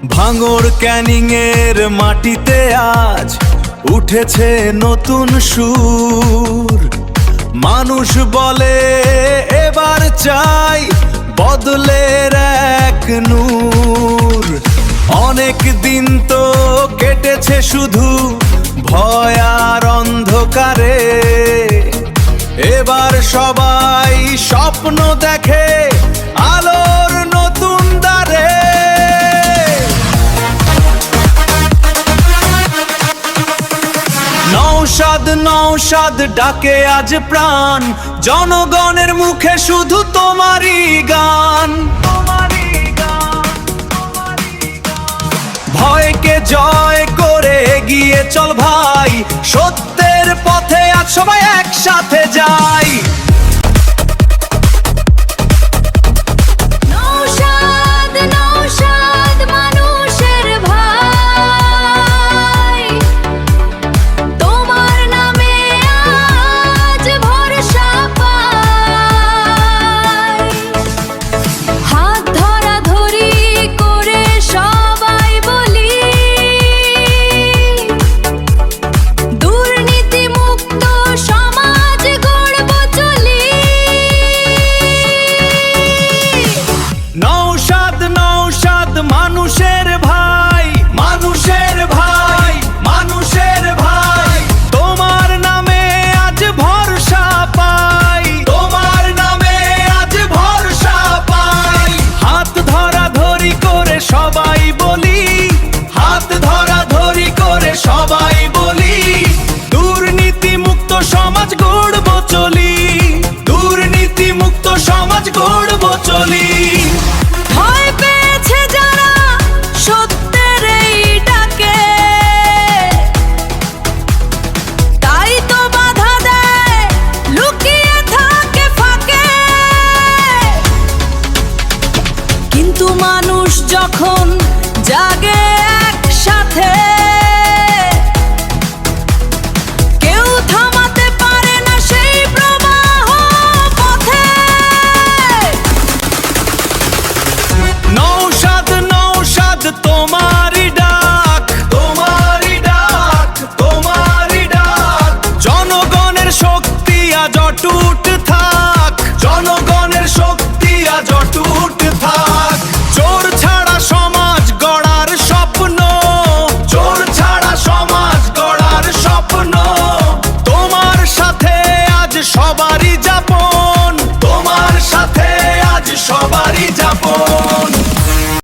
ভাঙড় ক্যানিং এর মাটিতে আজ উঠেছে নতুন সুর। মানুষ বলে এবার চাই বদলের এক নূর। অনেক দিন তো কেটেছে শুধু ভয় আর অন্ধকারে, এবার সবাই স্বপ্ন দেখে আলোর নতুন দ্বারে। নৌশাদ নৌশাদ ডাকে আজ প্রাণ, জনগণের মুখে শুধু তোমারই গান। ভয়কে জয় করে এগিয়ে চল ভাই, সত্যের পথে আজ সবাই একসাথে যাই। নৌশাদ নৌশাদ মানুষের ভাই, তোমার নামে আজ ভরসা পাই। হাত ধরাধরি করে সবাই বলি, দুর্নীতি মুক্ত সমাজ গড়ব চলি। নৌশাদ নৌশাদ মানুষের ভাই, মানুষের ভাই, মানুষের ভাই, তোমার নামে আজ ভরসা পাই, তোমার নামে আজ ভরসা পাই। হাত ধরাধরি করে সবাই বলি, হাত ধরাধরি করে সবাই বলি, দুর্নীতি মুক্ত সমাজ গড়ব চলি, দুর্নীতি মুক্ত সমাজ গড়ব চলি। ভয় পেয়েছে যারা সত্যের এই ডাকে, তাই তো বাধা দেয় লুকিয়ে থাকে ফাঁকে। কিন্তু মানুষ যখন